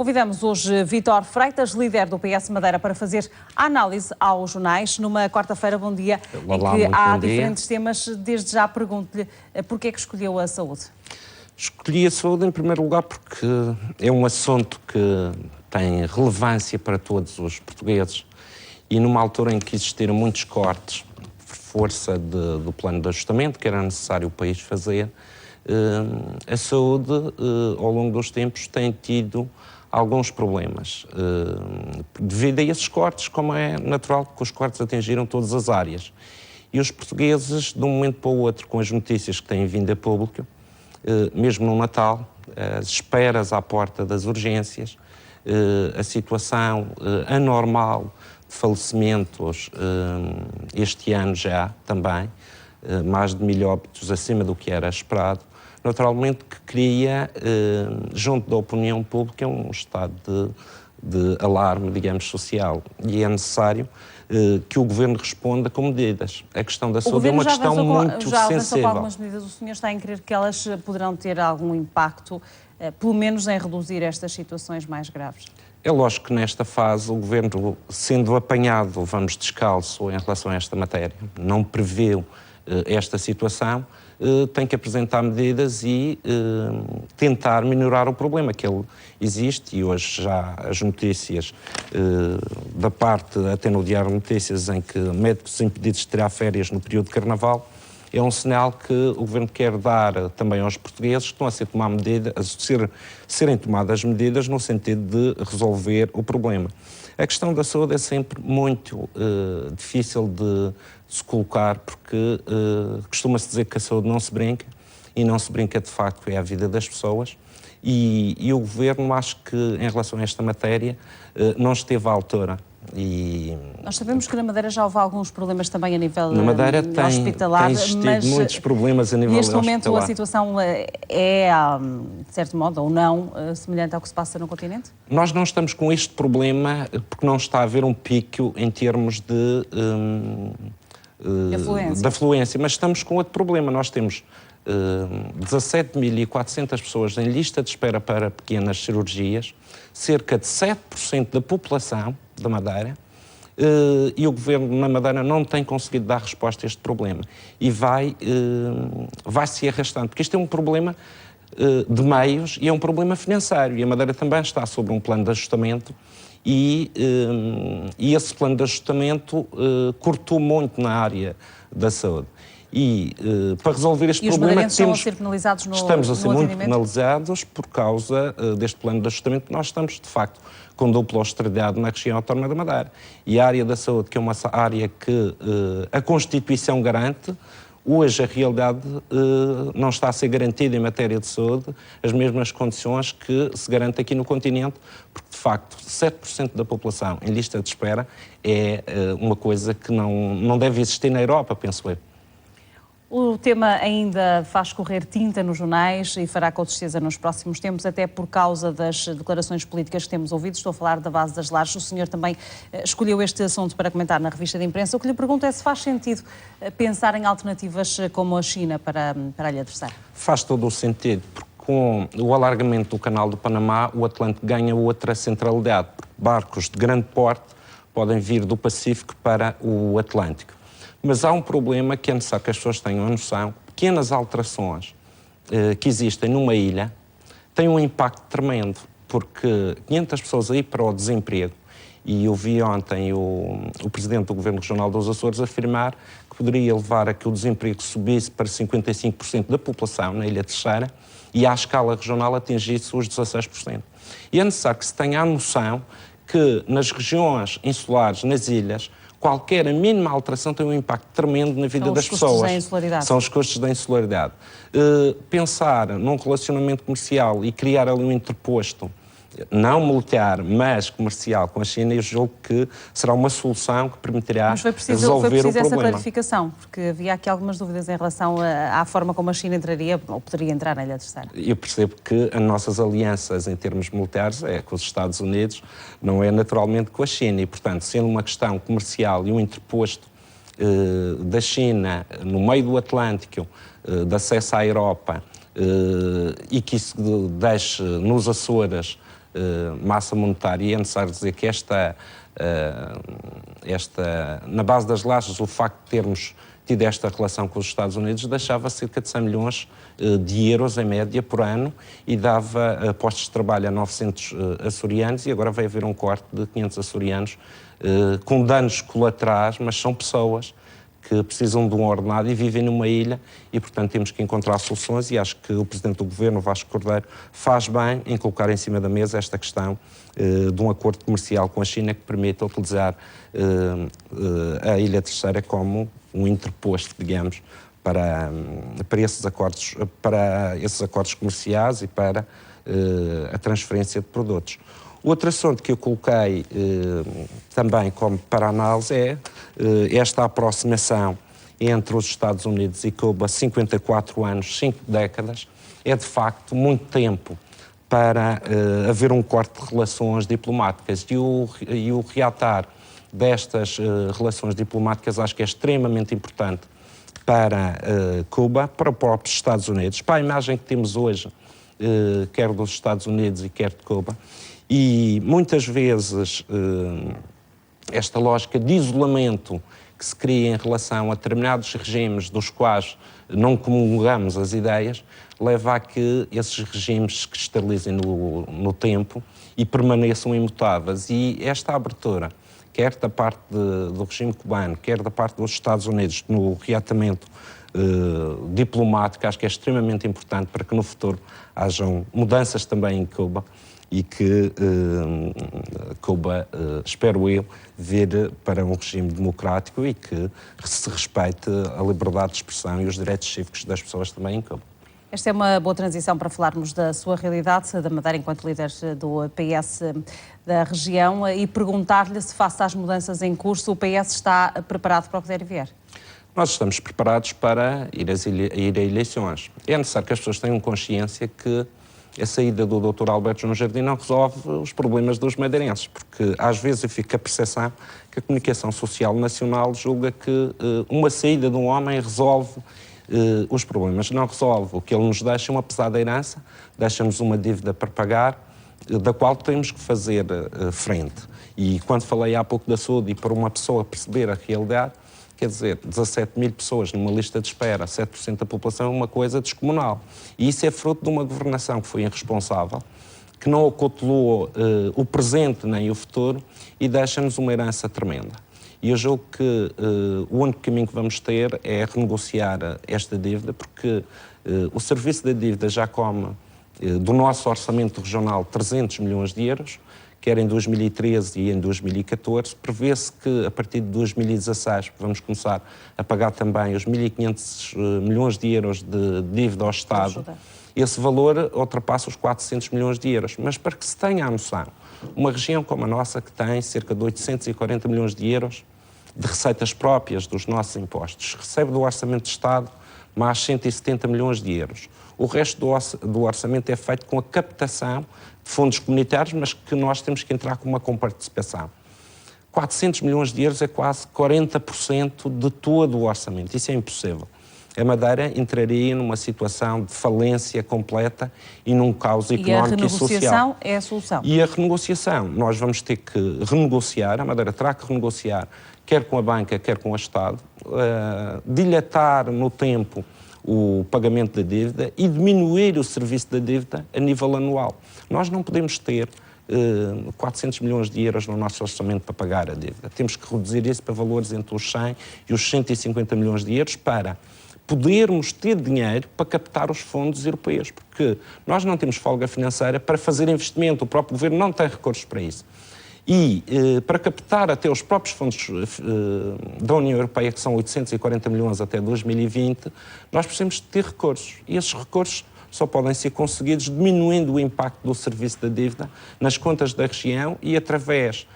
Convidamos hoje Vítor Freitas, líder do PS Madeira, para fazer a análise aos jornais numa quarta-feira. Bom dia, Olá, em que há bom dia. diferentes temas. Desde já pergunto-lhe porquê é que escolheu a saúde? Escolhi a saúde em primeiro lugar porque é um assunto que tem relevância para todos os portugueses e numa altura em que existiram muitos cortes por força do plano de ajustamento que era necessário o país fazer, a saúde ao longo dos tempos tem tido alguns problemas devido a esses cortes, como é natural, que os cortes atingiram todas as áreas. E os portugueses, de um momento para o outro, com as notícias que têm vindo a público, mesmo no Natal, as esperas à porta das urgências, a situação anormal de falecimentos este ano já também, mais de 1000 óbitos acima do que era esperado, naturalmente que cria, junto da opinião pública, um estado de alarme, digamos, social. E é necessário que o Governo responda com medidas. A questão da saúde é uma questão muito já avançou sensível. com algumas medidas. O senhor está a crer que elas poderão ter algum impacto, pelo menos em reduzir estas situações mais graves? É lógico que nesta fase o Governo, sendo apanhado, vamos descalço em relação a esta matéria, não preveu esta situação, tem que apresentar medidas e tentar minorar o problema que ele existe. E hoje já as notícias da parte, até no Diário de Notícias, em que médicos impedidos de tirar férias no período de Carnaval, é um sinal que o Governo quer dar também aos portugueses que estão a serem tomadas medidas no sentido de resolver o problema. A questão da saúde é sempre muito difícil de se colocar, porque costuma-se dizer que a saúde não se brinca, e não se brinca de facto é a vida das pessoas, e o Governo, acho que em relação a esta matéria, não esteve à altura. Nós sabemos que na Madeira já houve alguns problemas também a nível hospitalar. tem existido muitos problemas a nível hospitalar. Neste momento a situação é, de certo modo, ou não, semelhante ao que se passa no continente? Nós não estamos com este problema porque não está a haver um pico em termos de afluência, mas estamos com outro problema. Nós temos 17.400 pessoas em lista de espera para pequenas cirurgias, cerca de 7% da população da Madeira, e o Governo na Madeira não tem conseguido dar resposta a este problema. E vai se arrastando, porque isto é um problema de meios e é um problema financeiro, e a Madeira também está sobre um plano de ajustamento, e esse plano de ajustamento cortou muito na área da saúde. E para resolver este problema estão a ser penalizados estamos a ser muito atendimento? penalizados por causa deste plano de ajustamento. Nós estamos, de facto, com dupla austeridade na região autónoma da Madeira. E a área da saúde, que é uma área que a Constituição garante, hoje a realidade não está a ser garantida em matéria de saúde as mesmas condições que se garante aqui no continente, porque de facto 7% da população em lista de espera é uma coisa que não deve existir na Europa, penso eu. O tema ainda faz correr tinta nos jornais e fará com certeza nos próximos tempos, até por causa das declarações políticas que temos ouvido. Estou a falar da base das lajes. O senhor também escolheu este assunto para comentar na revista de imprensa. O que lhe pergunto é se faz sentido pensar em alternativas como a China para lhe adversar. Faz todo o sentido, porque com o alargamento do canal do Panamá, o Atlântico ganha outra centralidade, porque barcos de grande porte podem vir do Pacífico para o Atlântico. Mas há um problema que é necessário que as pessoas tenham a noção. Pequenas alterações que existem numa ilha têm um impacto tremendo, porque 500 pessoas aí para o desemprego, e eu vi ontem o Presidente do Governo Regional dos Açores afirmar que poderia levar a que o desemprego subisse para 55% da população na Ilha Terceira e à escala regional atingisse os 16%. E é necessário que se tenha a noção que nas regiões insulares, nas ilhas, qualquer mínima alteração tem um impacto tremendo na vida das pessoas. São os custos da insularidade. Pensar num relacionamento comercial e criar ali um interposto, não militar, mas comercial com a China, eu julgo que será uma solução que permitirá resolver o problema. Foi preciso essa clarificação, porque havia aqui algumas dúvidas em relação à forma como a China entraria, ou poderia entrar na Ilha Terceira. Eu percebo que as nossas alianças em termos militares é com os Estados Unidos, não é naturalmente com a China, e portanto, sendo uma questão comercial e um interposto da China no meio do Atlântico, de acesso à Europa, e que isso deixe nos Açores massa monetária. E é necessário dizer que na base das lajes, o facto de termos tido esta relação com os Estados Unidos deixava cerca de 100 milhões de euros em média por ano e dava postos de trabalho a 900 açorianos, e agora vai haver um corte de 500 açorianos com danos colaterais, mas são pessoas que precisam de um ordenado e vivem numa ilha e, portanto, temos que encontrar soluções, e acho que o Presidente do Governo, Vasco Cordeiro, faz bem em colocar em cima da mesa esta questão de um acordo comercial com a China que permita utilizar a Ilha Terceira como um interposto, digamos, para esses acordos comerciais e para a transferência de produtos. Outro assunto que eu coloquei também como para análise é esta aproximação entre os Estados Unidos e Cuba, 54 anos, 5 décadas, é de facto muito tempo para haver um corte de relações diplomáticas, e o reatar destas relações diplomáticas acho que é extremamente importante para Cuba, para os próprios Estados Unidos, para a imagem que temos hoje, quer dos Estados Unidos e quer de Cuba. E muitas vezes esta lógica de isolamento que se cria em relação a determinados regimes dos quais não comungamos as ideias, leva a que esses regimes se cristalizem no tempo e permaneçam imutáveis. E esta abertura, quer da parte do regime cubano, quer da parte dos Estados Unidos, no reatamento diplomático, acho que é extremamente importante para que no futuro hajam mudanças também em Cuba, e que Cuba, espero eu, vir para um regime democrático e que se respeite a liberdade de expressão e os direitos cívicos das pessoas também em Cuba. Esta é uma boa transição para falarmos da sua realidade, da Madeira enquanto líder do PS da região, e perguntar-lhe se, face às mudanças em curso, o PS está preparado para o que der e vier. Nós estamos preparados para ir a eleições. É necessário que as pessoas tenham consciência que a saída do Dr. Alberto João Jardim não resolve os problemas dos madeirenses, porque às vezes eu fico com a percepção que a comunicação social nacional julga que uma saída de um homem resolve os problemas. Não resolve. O que ele nos deixa é uma pesada herança, deixa-nos uma dívida para pagar, da qual temos que fazer frente. E quando falei há pouco da saúde, e para uma pessoa perceber a realidade, quer dizer, 17 mil pessoas numa lista de espera, 7% da população, é uma coisa descomunal. E isso é fruto de uma governação que foi irresponsável, que não acautelou o presente nem o futuro e deixa-nos uma herança tremenda. E eu julgo que o único caminho que vamos ter é renegociar esta dívida, porque o serviço da dívida já come do nosso orçamento regional 300 milhões de euros, quer em 2013 e em 2014, prevê-se que a partir de 2016 vamos começar a pagar também os 1.500 milhões de euros de dívida ao Estado. Esse valor ultrapassa os 400 milhões de euros. Mas para que se tenha a noção, uma região como a nossa, que tem cerca de 840 milhões de euros de receitas próprias dos nossos impostos, recebe do Orçamento de Estado mais 170 milhões de euros. O resto do orçamento é feito com a captação de fundos comunitários, mas que nós temos que entrar com uma comparticipação. 400 milhões de euros é quase 40% de todo o orçamento. Isso é impossível. A Madeira entraria numa situação de falência completa e num caos económico e social. E a renegociação é a solução? E a renegociação, nós vamos ter que renegociar, a Madeira terá que renegociar, quer com a banca, quer com o Estado, dilatar no tempo o pagamento da dívida e diminuir o serviço da dívida a nível anual. Nós não podemos ter 400 milhões de euros no nosso orçamento para pagar a dívida. Temos que reduzir isso para valores entre os 100 e os 150 milhões de euros para podermos ter dinheiro para captar os fundos europeus, porque nós não temos folga financeira para fazer investimento, o próprio Governo não tem recursos para isso. E para captar até os próprios fundos da União Europeia, que são 840 milhões até 2020, nós precisamos de ter recursos. E esses recursos só podem ser conseguidos diminuindo o impacto do serviço da dívida nas contas da região e através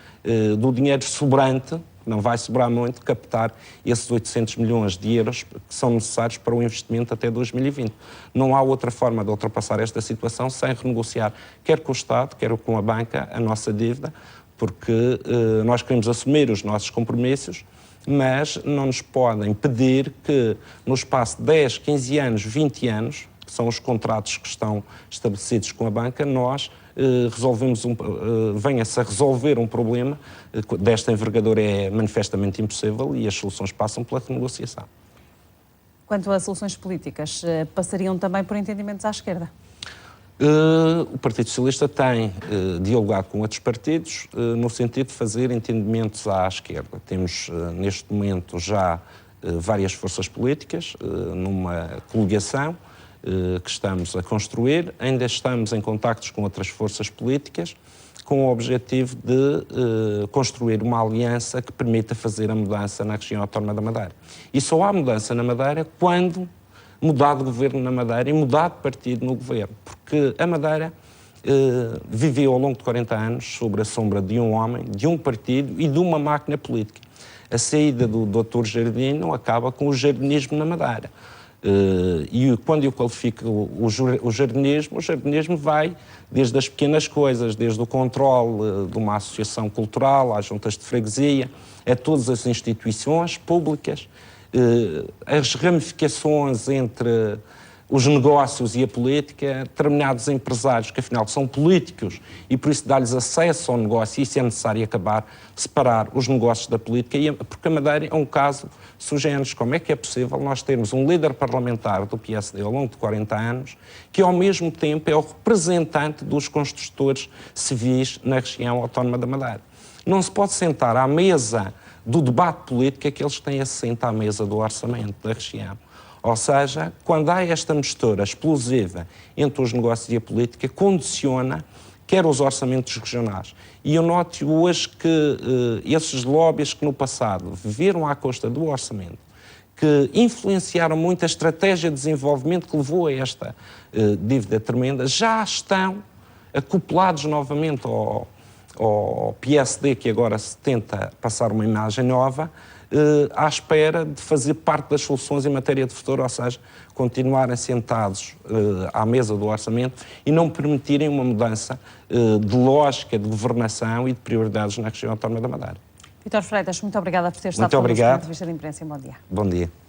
do dinheiro sobrante, não vai sobrar muito, captar esses 800 milhões de euros que são necessários para o investimento até 2020. Não há outra forma de ultrapassar esta situação sem renegociar, quer com o Estado, quer com a banca, a nossa dívida, porque nós queremos assumir os nossos compromissos, mas não nos podem pedir que no espaço de 10, 15 anos, 20 anos, que são os contratos que estão estabelecidos com a banca, nós venha-se a resolver um problema desta envergadura é manifestamente impossível e as soluções passam pela renegociação. Quanto a soluções políticas, passariam também por entendimentos à esquerda? O Partido Socialista tem dialogado com outros partidos no sentido de fazer entendimentos à esquerda. Temos, neste momento, já várias forças políticas numa coligação que estamos a construir. Ainda estamos em contactos com outras forças políticas com o objetivo de construir uma aliança que permita fazer a mudança na região autónoma da Madeira. E só há mudança na Madeira quando mudar de governo na Madeira e mudar de partido no governo. Porque a Madeira viveu ao longo de 40 anos sob a sombra de um homem, de um partido e de uma máquina política. A saída do Dr. Jardino acaba com o jardinismo na Madeira. E quando eu qualifico o jardinismo vai desde as pequenas coisas, desde o controle de uma associação cultural, às juntas de freguesia, a todas as instituições públicas, as ramificações entre os negócios e a política, determinados empresários que afinal são políticos e por isso dá-lhes acesso ao negócio, e isso é necessário acabar, separar os negócios da política, porque a Madeira é um caso sui generis. Como é que é possível nós termos um líder parlamentar do PSD ao longo de 40 anos que ao mesmo tempo é o representante dos construtores civis na região autónoma da Madeira? Não se pode sentar à mesa do debate político aqueles que têm assento à mesa do orçamento da região. Ou seja, quando há esta mistura explosiva entre os negócios e a política, condiciona quer os orçamentos regionais. E eu noto hoje que esses lobbies que no passado viveram à custa do orçamento, que influenciaram muito a estratégia de desenvolvimento que levou a esta dívida tremenda, já estão acoplados novamente ao PSD, que agora se tenta passar uma imagem nova, à espera de fazer parte das soluções em matéria de futuro, ou seja, continuarem sentados à mesa do orçamento e não permitirem uma mudança de lógica de governação e de prioridades na região autónoma da Madeira. Vítor Freitas, muito obrigada por ter estado connosco na entrevista de imprensa. Bom dia. Bom dia.